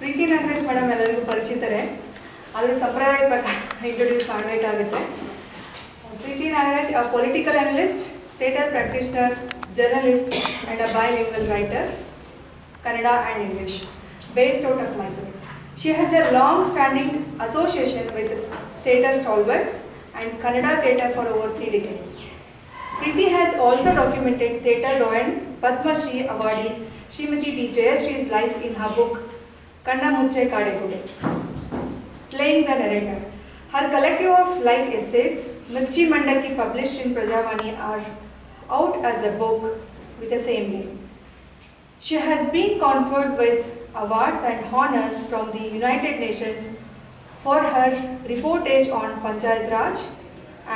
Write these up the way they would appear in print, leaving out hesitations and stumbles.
ಪ್ರೀತಿ Nagaraj madam ಎಲ್ಲರಿಗೂ ಪರಿಚಿತರೇ, ಆದರೆ ಸಂಪ್ರದಾಯ ಪ್ರಕಾರ ಇಂಟ್ರೊಡ್ಯೂಸ್ ಮಾಡಬೇಕಾಗುತ್ತೆ. ಪ್ರೀತಿ Nagaraj a political analyst, theatre practitioner, journalist and a bilingual writer, Kannada and English, based out of Mysore. She has a long-standing association with theatre stalwarts and Kannada theatre for over 3 decades. Preeti has also documented theatre doyen Padma Shri awardee Srimati D. Jayashree's life in her book Kanna Muche Kadegude, playing the narrator. Her collective of life essays, Mirchi Mandaki, published in Prajavani, are out as a book with the same name. She has been conferred with awards and honors from the United Nations for her reportage on Panchayat Raj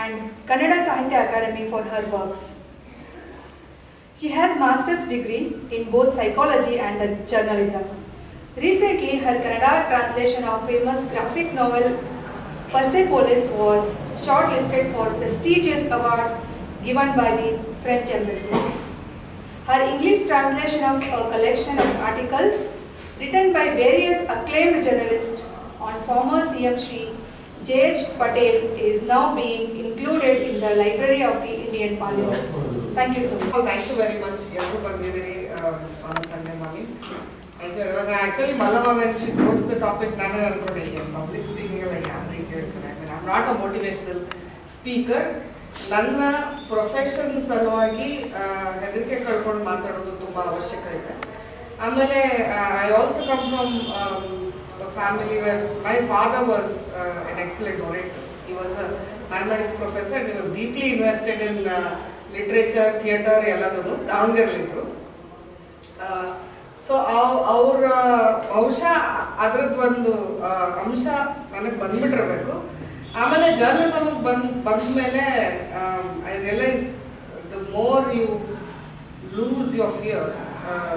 and Kannada Sahitya Academy for her works. She has master's degree in both psychology and journalism. Recently, her Kannada translation of famous graphic novel Persepolis was shortlisted for prestigious award given by the French Embassy. Her English translation of a collection of articles written by various acclaimed journalists on former CM Shri J.H. Patel is now being included in the library of the Indian Parliament. Thank you so much. Oh, thank you very much. On a Sunday morning. Thank you very much. Actually, Malama, when she quotes the topic, public speaking, I'm not a motivational speaker. ನನ್ನ profession ಸಲುವಾಗಿ ಹೆದರಿಕೆ ಕಳ್ಕೊಂಡು ಮಾತಾಡೋದು ತುಂಬ ಅವಶ್ಯಕ ಇದೆ. ಆಮೇಲೆ I also come from family where my father was an excellent orator. He was a mathematics professor and he was deeply invested in literature, theatre ಎಲ್ಲದೂ ದಾವಣಗೆರೆಲಿದ್ರು. ಸೊ ಅವರ ಬಹುಶಃ ಅದರದ್ದು ಒಂದು ಅಂಶ ನನಗೆ ಬಂದ್ಬಿಟ್ಟಿರಬೇಕು. ಆಮೇಲೆ ಜರ್ನಲಿಸಮ್ ಬಂದ್ಮೇಲೆ I realised the more you lose your fear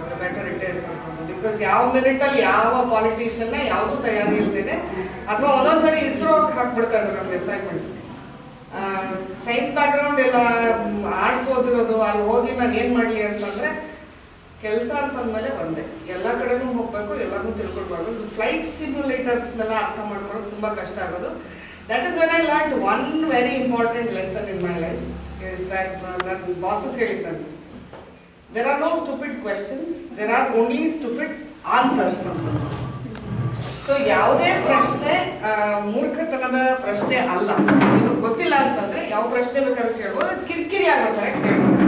the better it is ಅನ್ಕೊಂಡು. ಬಿಕಾಸ್ ಯಾವ ಮಿನಿಟಲ್ಲಿ ಯಾವ ಪಾಲಿಟಿಷಿಯನ್ನ ಯಾವುದೂ ತಯಾರಿ ಇಲ್ದೇನೆ ಅಥವಾ ಒಂದೊಂದ್ಸರಿ ಇಸ್ರೋಕ್ಕೆ ಹಾಕ್ಬಿಡ್ತಾರೆ ನಮ್ಗೆ ಅಸೈನ್ಮೆಂಟ್. ಸೈನ್ಸ್ ಬ್ಯಾಕ್ಗ್ರೌಂಡ್ ಎಲ್ಲ ಆರ್ಟ್ಸ್ ಓದಿರೋದು, ಅಲ್ಲಿ ಹೋಗಿ ನಾನು ಏನು ಮಾಡಲಿ ಅಂತಂದರೆ ಕೆಲಸ ಅಂತಂದಮೇಲೆ ಬಂದೆ. ಎಲ್ಲ ಕಡೆನೂ ಹೋಗಬೇಕು, ಎಲ್ಲರೂ ತಿಳ್ಕೊಳ್ಬಾರ್ದು. ಫ್ಲೈಟ್ ಸಿಮ್ಯುಲೇಟರ್ಸ್ನೆಲ್ಲ ಅರ್ಥ ಮಾಡ್ಕೊಳ್ಳೋದು ತುಂಬ ಕಷ್ಟ ಆಗೋದು. That is when I learned one very important lesson in my life, is that ನನ್ನ bosses ಹೇಳಿದ್ದಂತೆ, there are no stupid questions, there are only stupid answers. So ಯಾವುದೇ ಪ್ರಶ್ನೆ ಮೂರ್ಖತನದ ಪ್ರಶ್ನೆ ಅಲ್ಲ. ನಿಮಗೆ ಗೊತ್ತಿಲ್ಲ ಅಂತಂದರೆ ಯಾವ ಪ್ರಶ್ನೆ ಬೇಕಾದ್ರೂ ಕೇಳ್ಬೋದು, ಅದು ಕಿರಿಕಿರಿ ಆಗೋ ಥರ ಕೇಳ್ಬೋದು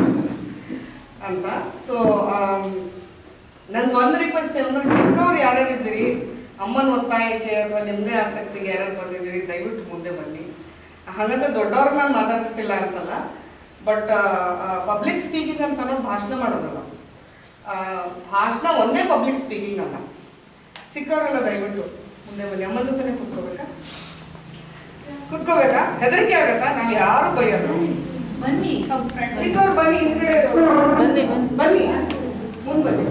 ಅಂತ. ಸೊ ನನ್ನ ಒಂದು ರಿಕ್ವೆಸ್ಟ್ ಏನಂದ್ರೆ, ಚಿಕ್ಕವ್ರು ಯಾರ್ಯಾರಿದ್ದೀರಿ, ಅಮ್ಮನ ಒತ್ತಾಯಕ್ಕೆ ಅಥವಾ ನಿಮ್ಮದೇ ಆಸಕ್ತಿಗೆ ಯಾರು ಬಂದಿದ್ದೀರಿ, ದಯವಿಟ್ಟು ಮುಂದೆ ಬನ್ನಿ. ಹಾಗಂತ ದೊಡ್ಡವ್ರು ನಾನು ಮಾತಾಡಿಸ್ತಿಲ್ಲ ಅಂತಲ್ಲ, ಬಟ್ ಪಬ್ಲಿಕ್ ಸ್ಪೀಕಿಂಗ್ ಅಂತ ಅನ್ನೋದು ಭಾಷಣ ಮಾಡೋದಲ್ಲ. ಭಾಷಣ ಒಂದೇ ಪಬ್ಲಿಕ್ ಸ್ಪೀಕಿಂಗ್ ಅಲ್ಲ. ಚಿಕ್ಕವರೆಲ್ಲ ದಯವಿಟ್ಟು ಮುಂದೆ ಬನ್ನಿ. ಅಮ್ಮ ಜೊತೆನೆ ಕುತ್ಕೋಬೇಕಾ? ಹೆದರಿಕೆ ಆಗತ್ತಾ? ನಾವು ಯಾರು ಬೈಯೋದು? ಬನ್ನಿ, ಚಿಕ್ಕವ್ರು ಬನ್ನಿ, ಹಿಂದ್ಗಡೆ ಬನ್ನಿ, ಮುಂದೆ ಬನ್ನಿ.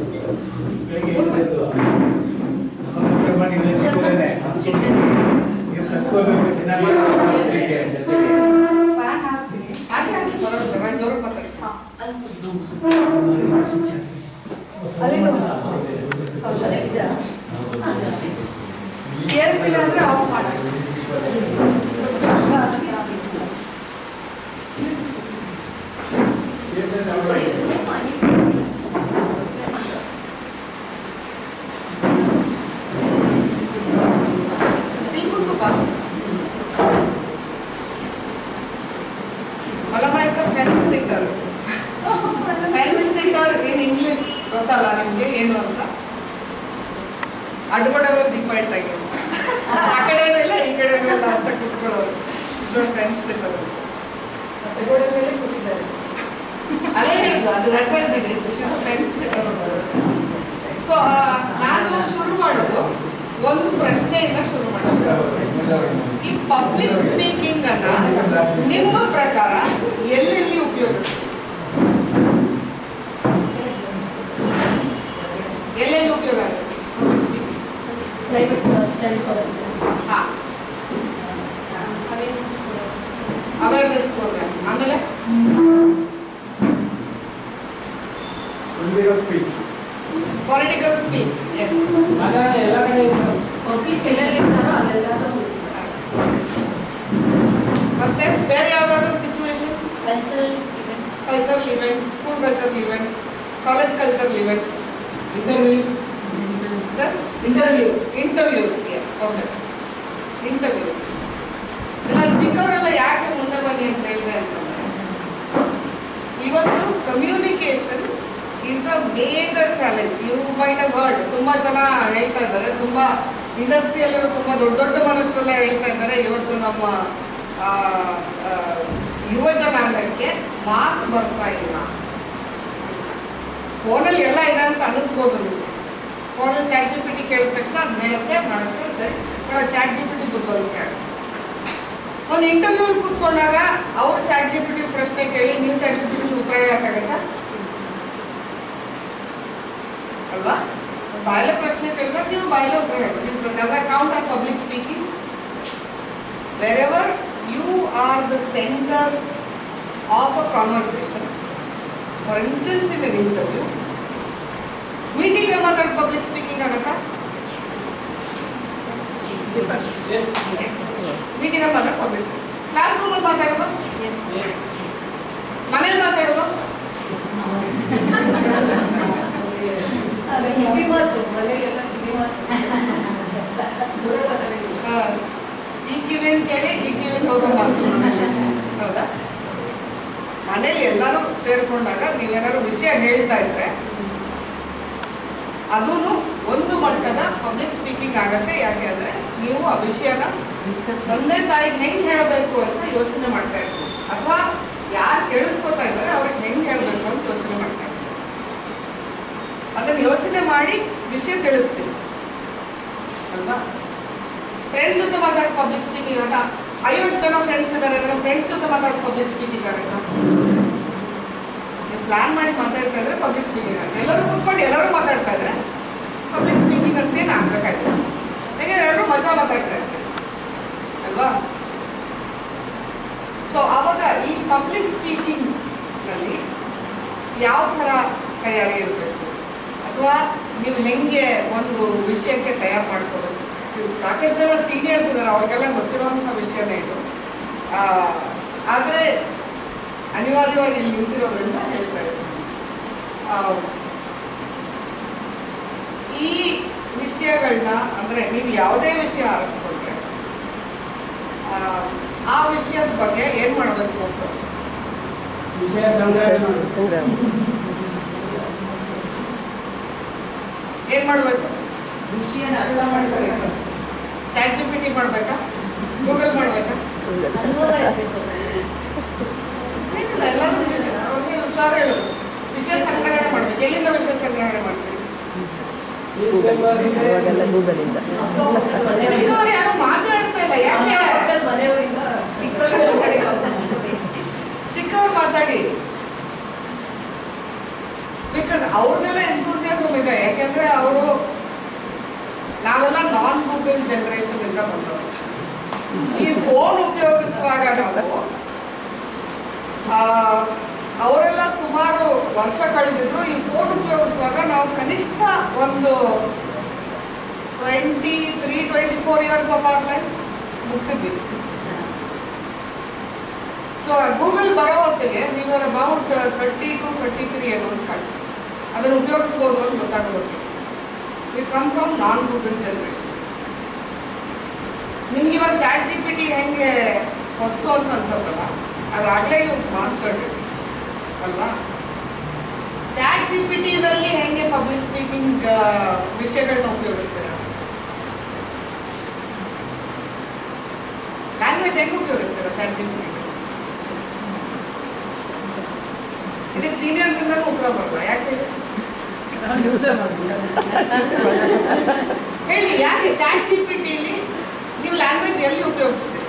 ಕೇಳಿಸ್ತಿಲ್ಲ ಅಂದ್ರೆ ಆಫ್ ಮಾಡಿ. Malama is a fence singer. Fence singer in English ಗೊತ್ತಲ್ಲ ನಿಮಗೆ ಏನು ಅಂತ? ಅಡ್ಗೊಡವ ದೀಪ ಇಟ್ಟಾಗೆ, ಆ ಕಡೆನೂ ಇಲ್ಲ ಈ ಕಡೆನೂ ಇಲ್ಲ ಅಂತ ಕೂತ್ಕೊಳ್ಳೋರು. ಇದು ಫ್ರೆಂಡ್ಸ್ ಸಿಂಗರ್. ಅಡ್ಗೊಡ ಮೇಲೆ ಕೂತಿದ್ದಾರೆ. ಅದೇ ಹೇಳಿದ್ದು, ಅದು ಫ್ರೆಂಡ್ಸ್ ಸಿಂಗರ್. ಸೊ ನಾನು ಶುರು ಮಾಡೋದು ಒಂದು ಪ್ರಶ್ನೆಯಿಂದ ಶುರು ಮಾಡೋದು. ಈ ಪಬ್ಲಿಕ್ ಸ್ಪೀಕಿಂಗ್ ಅನ್ನ ನಿಮ್ಮ ಪ್ರಕಾರ ಎಲ್ಲೆಲ್ಲಿ ಉಪಯೋಗಿಸ್ತೀವಿ? ಎಲ್ಲೆಲ್ಲಿ ಉಪಯೋಗ ಆಗುತ್ತೆ ಪಬ್ಲಿಕ್ ಸ್ಪೀಕಿಂಗ್? Awareness programme. ಆಮೇಲೆ political speech, yes. ಬೇರೆ ಯಾವುದಾದ್ರೂ situation? Cultural events, school cultural events, college cultural events. Interviews. Sir interviews, yes, perfect. Interviews. ನಾನು ಚಿಕ್ಕವರೆಲ್ಲ ಯಾಕೆ ಮುಂದೆ ಬನ್ನಿ ಅಂತ ಹೇಳಿದೆ ಅಂತಂದ್ರೆ, ಇವತ್ತು communication is a major challenge. You might have heard, ತುಂಬ ಜನ ಹೇಳ್ತಾ ಇದ್ದಾರೆ, ತುಂಬ ಇಂಡಸ್ಟ್ರಿಯಲ್ಲಿರೋ ತುಂಬ ದೊಡ್ಡ ದೊಡ್ಡ ಮನುಷ್ಯರೆಲ್ಲ ಹೇಳ್ತಾ ಇದ್ದಾರೆ, ಇವತ್ತು ನಮ್ಮ ಯುವ ಜನಾಂಗಕ್ಕೆ ಮಾತು ಬರ್ತಾ ಇಲ್ಲ. ಫೋನಲ್ಲಿ ಎಲ್ಲ ಇದೆ ಅಂತ ಅನ್ನಿಸ್ಬೋದು ನಿಮಗೆ. ಫೋನಲ್ಲಿ ಚಾಟ್ ಜಿ ಪಿ ಟಿ ಕೇಳಿದ ತಕ್ಷಣ ಅದು ಹೇಳುತ್ತೆ, ಮಾಡುತ್ತೆ, ಸರಿ, but chat G P T ಬುದ್ಧಿವಂತಿಕೆ ಆಗುತ್ತೆ. ಒಂದು ಇಂಟರ್ವ್ಯೂ ಕೂತ್ಕೊಂಡಾಗ ಅವ್ರು ಚಾಟ್ ಜಿ ಪಿ ಟಿ ಪ್ರಶ್ನೆ ಕೇಳಿ ನೀವು ಚಾಟ್ ಜಿ ಪಿ ಟಿ ಉತ್ತರ ಹೇಳಕ್ಕಾಗತ್ತಾ? ಅಲ್ವಾ? ಬಾಯಲ್ಲೇ ಪ್ರಶ್ನೆ ಕೇಳಿದಾಗ ನೀವು ಬಾಯಲ್ಲೇ ಉತ್ತರ ಹೇಳ್ಬೋದು. Does that count as public speaking? Wherever you are the center of a conversation. For instance, in an interview, meeting a mother, public speaking agata? Yes. Meeting a mother, public speaking. Classroom al matadadu? Yes. Manel matadadu? ಕಿವಿ ಮಾತು ಮನೆಯೆಲ್ಲ ಕಿವಿ ಮಾತು ಜೋರ ಮಾತಾಡಿ ಈ ಕಿವಿ ಅಂತೇಳಿ ಈ ಕಿವಿ ಹೋಗೋ ಮಾತು. ಹೌದಾ? ಮನೇಲಿ ಎಲ್ಲರೂ ಸೇರ್ಕೊಂಡಾಗ ನೀವೇನಾದ್ರು ವಿಷಯ ಹೇಳ್ತಾ ಇದ್ರೆ ಅದೂ ಒಂದು ಮಟ್ಟದ ಪಬ್ಲಿಕ್ ಸ್ಪೀಕಿಂಗ್ ಆಗತ್ತೆ. ಯಾಕೆ ಅಂದ್ರೆ ನೀವು ಆ ವಿಷಯನ ತಂದೆ ತಾಯಿಗೆ ಹೆಂಗ್ ಹೇಳಬೇಕು ಅಂತ ಯೋಚನೆ ಮಾಡ್ತಾ ಇರ್ತೀವಿ, ಅಥವಾ ಯಾರು ಕೇಳಿಸ್ಕೊತಾ ಇದ್ದಾರೆ ಅವ್ರಿಗೆ ಹೆಂಗ್ ಹೇಳಬೇಕು ಅಂತ ಯೋಚನೆ ಮಾಡ್ತಾ ಇರ್ತೀವಿ. ಅದನ್ನ ಯೋಚನೆ ಮಾಡಿ ವಿಷಯ ತಿಳಿಸ್ತೀವಿ ಅಲ್ವಾ? ಫ್ರೆಂಡ್ಸ್ ಜೊತೆ ಮಾತಾಡೋ ಪಬ್ಲಿಕ್ ಸ್ಪೀಕಿಂಗ್ ಆಗ 50 ಜನ ಫ್ರೆಂಡ್ಸ್ ಇದ್ದಾರೆ ಅಂದ್ರೆ ಫ್ರೆಂಡ್ಸ್ ಜೊತೆ ಮಾತಾಡೋ ಪಬ್ಲಿಕ್ ಸ್ಪೀಕಿಂಗ್ ಆಗುತ್ತಾ? ನೀವು ಪ್ಲಾನ್ ಮಾಡಿ ಮಾತಾಡ್ತಾ ಇದ್ರೆ ಪಬ್ಲಿಕ್ ಸ್ಪೀಕಿಂಗ್ ಆಗುತ್ತೆ. ಎಲ್ಲರೂ ಕೂತ್ಕೊಂಡು ಎಲ್ಲರೂ ಮಾತಾಡ್ತಾ ಇದ್ರೆ ಪಬ್ಲಿಕ್ ಸ್ಪೀಕಿಂಗ್ ಅಂತೇನು ಆಗ್ಬೇಕಾಗಿಲ್ಲ. ಯಾಕೆಂದ್ರೆ ಎಲ್ಲರೂ ಮಜಾ ಮಾತಾಡ್ತಾ ಇರ್ತಾರೆ ಅಲ್ವಾ? ಸೊ ಅವಾಗ ಈ ಪಬ್ಲಿಕ್ ಸ್ಪೀಕಿಂಗ್ ನಲ್ಲಿ ಯಾವ ಥರ ತಯಾರಿ ಇರಬೇಕು, ಅಥವಾ ನೀವು ಹೆಂಗೆ ಒಂದು ವಿಷಯಕ್ಕೆ ತಯಾರು ಮಾಡ್ಕೋಬೇಕು? ಸಾಕಷ್ಟು ಜನ ಸೀನಿಯರ್ಸ್ ಇದ್ದಾರೆ, ಅವ್ರಿಗೆಲ್ಲ ಗೊತ್ತಿರುವಂತಹ ವಿಷಯನೇ ಇದು. ಆದರೆ ಅನಿವಾರ್ಯವಾಗಿ ಇಲ್ಲಿ ನಿಂತಿರೋದ್ರಿಂದ ಹೇಳ್ತಾ ಇದ್ದೀನಿ. ಈ ವಿಷಯಗಳನ್ನ ಅಂದರೆ ನೀವು ಯಾವುದೇ ವಿಷಯ ಆರಿಸ್ಕೊಂಡ್ರೆ ಆ ವಿಷಯದ ಬಗ್ಗೆ ಏನು ಮಾಡಬೇಕು ಅಂತ ವಿಷಯ ಸಂಗ್ರಹಣೆ ಏನು ಮಾಡಬೇಕು? ವಿಷಯನ ಅರ್ಥ ಮಾಡ್ಕೋಬೇಕು. ಚಾಟ್ ಜಿ ಪಿ ಟಿ ಮಾಡಬೇಕಾ? ಗೂಗಲ್ ಮಾಡಬೇಕಾ? ಅನುಭವ ಇರಬೇಕು. ಏನಿಲ್ಲ, ಎಲ್ಲರೂ ವಿಷಯ ಸರ್ ಹೇಳೋದು ವಿಷಯ ಸಂಗ್ರಹಣೆ ಮಾಡ್ಬೇಕು. ಎಲ್ಲಿಂದ ವಿಷಯ ಸಂಗ್ರಹಣೆ ಮಾಡ್ತೀವಿ? ಚಿಕ್ಕವ್ರು ಯಾರು ಮಾತಾಡ್ತಾ ಇಲ್ಲ. ಯಾಕೆ? ಮನೆಯವರಿಂದ ಚಿಕ್ಕವ್ರು ಮಾತಾಡಿ. ಬಿಕಾಸ್ ಅವ್ರದ್ದೆಲ್ಲ ಎಂಥೂಸಿಯಾಸಮ್ ಇದೆ. ಯಾಕೆಂದ್ರೆ ಅವರು ನಾವೆಲ್ಲ ನಾನ್ ಗೂಗಲ್ ಜನರೇಷನ್ ಇಂದ ಬಂದವರು. ಈ ಫೋನ್ ಉಪಯೋಗಿಸುವಾಗ ನಾವು ಅವರೆಲ್ಲ ಸುಮಾರು ವರ್ಷ ಕಳೆದಿದ್ರು. ಈ ಫೋನ್ ಉಪಯೋಗಿಸುವಾಗ ನಾವು ಕನಿಷ್ಠ ಒಂದು 23-24 ಇಯರ್ಸ್ ಆಫ್ ಅವರ್ ಲೈಫ್ ಮುಗಿಸಿದ್ವಿ. ಸೊ ಗೂಗಲ್ ಬರೋ ಹೊತ್ತಿಗೆ ನೀವು ಅಬೌಟ್ 30 to 33 ಏನೋ ಅಂತ ಕಾಣಿಸ್ತು. ಅದನ್ನು ಉಪಯೋಗಿಸ್ಬೋದು ಅಂತ ಗೊತ್ತಾಗೋದು. We come from non Google generation. ನಿಮ್ಗೆ ಇವಾಗ ಚಾಟ್ ಜಿ ಪಿ ಟಿ ಹೆಂಗೆ ಹೊಸ್ತು ಅಂತ ಅನ್ಸತ್ತಲ್ಲ, ಅದಾಗಲೇ ಇವ್ ಮಾಸ್ಟರ್ಡ್ ಅಲ್ವಾ? ಚಾಟ್ ಜಿ ಪಿ ಟಿನಲ್ಲಿ ಹೆಂಗೆ ಪಬ್ಲಿಕ್ ಸ್ಪೀಕಿಂಗ್ ವಿಷಯಗಳನ್ನ ಉಪಯೋಗಿಸ್ತೀರಾ? ಲ್ಯಾಂಗ್ವೇಜ್ ಹೆಂಗೆ ಉಪಯೋಗಿಸ್ತೀರಾ ಚಾಟ್ ಜಿ ಪಿ ಟಿ? ಇದಕ್ಕೆ ಸೀನಿಯರ್ಸ್ ಇಂದನೂ ಉತ್ತರ ಬರಲ್ಲ. ಯಾಕೆ ಹೇಳಿ? ಯಾಕೆ ಚಾಟ್ ಜಿ ಪಿ ಟಿಲಿ ನೀವು ಲ್ಯಾಂಗ್ವೇಜ್ ಎಲ್ಲಿ ಉಪಯೋಗಿಸ್ತೀರಿ?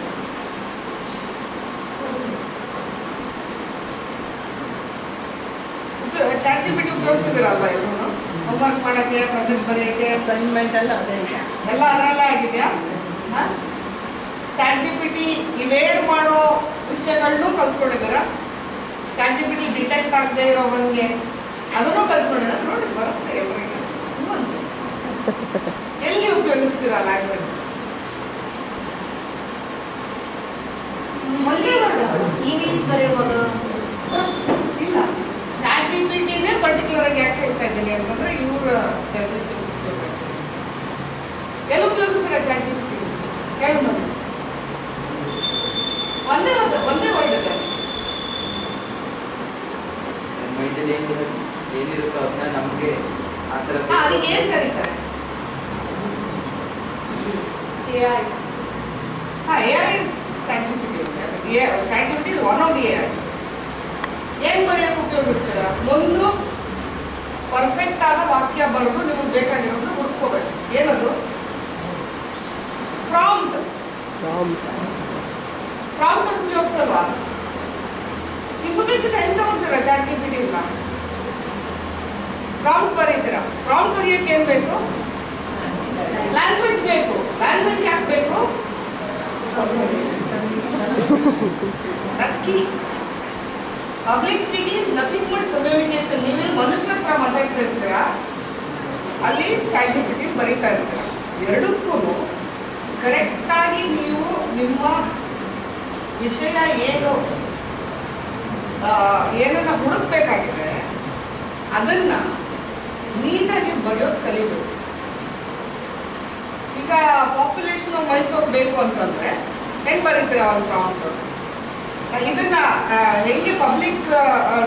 ಚಾಟ್ ಜಿ ಪಿ ಟಿ ಉಪಯೋಗಿಸಿದಿರಲ್ವ ಎಲ್ಲರೂ? ಹೋಮ್ವರ್ಕ್ ಮಾಡೋಕ್ಕೆ, ಪ್ರಾಜೆಕ್ಟ್ ಬರೆಯೋಕ್ಕೆ, ಅಸೈನ್ಮೆಂಟ್ ಎಲ್ಲ ಅದೇ ಎಲ್ಲ ಅದರಲ್ಲೇ ಆಗಿದೆಯಾ? ಚಾಟ್ ಜಿ ಪಿ ಟಿ ಇವೇಡ್ ಮಾಡೋ ವಿಷಯಗಳನ್ನೂ ಕಲ್ತ್ಕೊಂಡಿದ್ದೀರಾ? Chat G P T detect ಆಗದೆ ಇರೋ ಹಂಗೆ ಅದನ್ನು ಕಲ್ತ್ಕೊಂಡಿದ್ದಾರೆ. ನೋಡಿ, ಬರುತ್ತೆ ಎಲ್ಲರಿಗೆ. ಎಲ್ಲಿ ಉಪಯೋಗಿಸ್ತೀರಾ ಲ್ಯಾಂಗ್ವೇಜ್? ಆರ್ಟಿಕಲ್ಸ್ ಬರೆಯುವಾಗ ಇಲ್ಲ, ಚಾಟ್ ಜಿ ಪಿ ಟಿನೇ ಪರ್ಟಿಕ್ಯುಲರ್ ಆಗಿ ಯಾಕೆ ಹೇಳ್ತಾ ಇದ್ದೀನಿ ಅಂತಂದ್ರೆ ಇವ್ರ ಜನರೇಷನ್ ಉಪಯೋಗ ಎಲ್ಲಿ ಉಪಯೋಗಿಸ್ತಾರೆ ಚಾಟ್ ಜಿ ಪಿ ಟಿ ಹೇಳು ನೋಡಿ. ಒಂದೇ ವರ್ಡ್ ಇದೆ. ಮೈಂಡಲ್ಲಿ ಏನಿರುತ್ತೋ ಅದನ್ನ ನಮಗೆ ಆ ಥರ ಅದಕ್ಕೆ ಏನ್ ಕರೀತಾರೆ? AI. AI is ChatGPT. ChatGPT is one of the AI. ಏನ್ ಬರೆಯಕ್ಕೆ ಉಪಯೋಗಿಸ್ತೀರ? ಒಂದು ಪರ್ಫೆಕ್ಟ್ ಆದ ವಾಕ್ಯ ಬರೆದು ನಿಮಗೆ ಬೇಕಾಗಿರೋದು ಹುಡುಕೋಬೇಕು. ಏನದು? ಪ್ರಾಂಪ್ಟ್. ಪ್ರಾಂಪ್ಟ್ ಉಪಯೋಗಿಸಲ್ವಾ? ಇನ್ಫಾರ್ಮೇಶನ್ ಹೆಂಗ್ ತಗೊಳ್ತೀರಾ ಚಾಟ್ ಜಿ ಪಿ ಟಿ ಇಂದ? ಪ್ರಾಂಪ್ಟ್ ಬರೀತೀರಾ. ಪ್ರಾಂಪ್ಟ್ ಬರೆಯಕ್ಕೆ ಏನ್ ಬೇಕು? ಲ್ಯಾಂಗ್ವೇಜ್ ಬೇಕು. ಲ್ಯಾಂಗ್ವೇಜ್ ಯಾಕೆ ಬೇಕು? That's key. Public speaking is nothing but communication. ನೀವೇನು ಮನುಷ್ಯರ ಹತ್ರ ಮಾತಾಡ್ತಾ ಇರ್ತೀರಾ, ಅಲ್ಲಿ ಚಾಟ್ ಜಿ ಪಿ ಟಿ ಬರೀತಾ ಇರ್ತೀರ. ಎರಡಕ್ಕೂ ಕರೆಕ್ಟಾಗಿ ನೀವು ನಿಮ್ಮ ವಿಷಯ ಏನನ್ನ ಹುಡುಕ್ಬೇಕಾಗಿದೆ ಅದನ್ನ ನೀಟಾಗಿ ಬರೆಯೋದು ಕಲಿಬೇಕು. ಈಗ ಪಾಪ್ಯುಲೇಷನ್ ಆಫ್ ಮೈಸೂರು ಬೇಕು ಅಂತಂದ್ರೆ ಹೆಂಗೆ ಬರೀತೀರ ಒಂದು ಪ್ರಾಂಪ್ಟ್? ಇದನ್ನ ಹೆಂಗೆ ಪಬ್ಲಿಕ್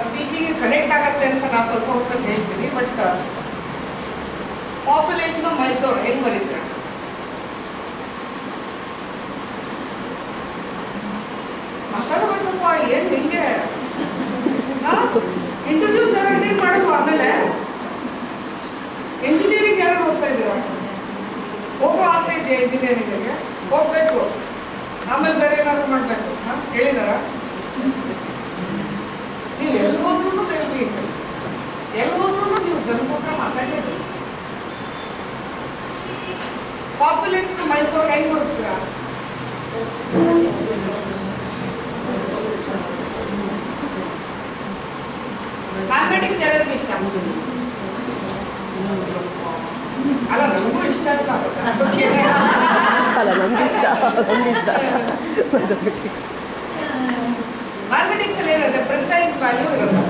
ಸ್ಪೀಕಿಂಗ್ ಕನೆಕ್ಟ್ ಆಗತ್ತೆ ಅಂತ ನಾನು ಸ್ವಲ್ಪ ಹೊತ್ತಲ್ಲಿ ಹೇಳ್ತೀನಿ. ಬಟ್ ಪಾಪ್ಯುಲೇಷನ್ ಆಫ್ ಮೈಸೂರು ಹೆಂಗೆ ಬರೀತೀರ? ಮಾತಾಡಬೇಕಪ್ಪ, ಏನು ಹೆಂಗೆ ಇಂಟರ್ವ್ಯೂಸ್ ಅಟೆಂಡ್ ಮಾಡಬೇಕು. ಆಮೇಲೆ ಎಂಜಿನಿಯರಿಂಗ್ ಯಾರು ಹೋಗ್ತಾ ಇದ್ದೀರಾ? ಹೋಗೋ ಆಸೆ ಇದೆ ಎಂಜಿನಿಯರಿಂಗ್ಗೆ, ಹೋಗ್ಬೇಕು. ಆಮೇಲೆ ಬೇರೆ ಏನಾದ್ರು ಮಾಡಬೇಕು ಹೇಳಿದಾರ? ನೀವು ಎಲ್ಲಿ ಹೋದ್ರೂ ನೆನಪಿಗೆ ಎಲ್ಲಿ ಹೋದ್ರೂ ನೀವು ಜನಪತ್ರ ಮಾತಾಡಲೇಬೇಕು. ಪಾಪ್ಯುಲೇಷನ್ ಮೈಸೂರು ಹೆಂಗೆ ಹುಡುಕ್ತೀರಾ? ಮ್ಯಾಥಮೆಟಿಕ್ಸ್ ಯಾರ್ಯಾರಿಗೆ ಇಷ್ಟ? ಅಲ್ಲ, ನನಗೂ ಇಷ್ಟ ಇಲ್ಲ. ಮ್ಯಾಥಮೆಟಿಕ್ಸ್ ಅಲ್ಲಿ ಏನಿರುತ್ತೆ? ಪ್ರಿಸೈಸ್ ವ್ಯಾಲ್ಯೂ ಇರುತ್ತೆ.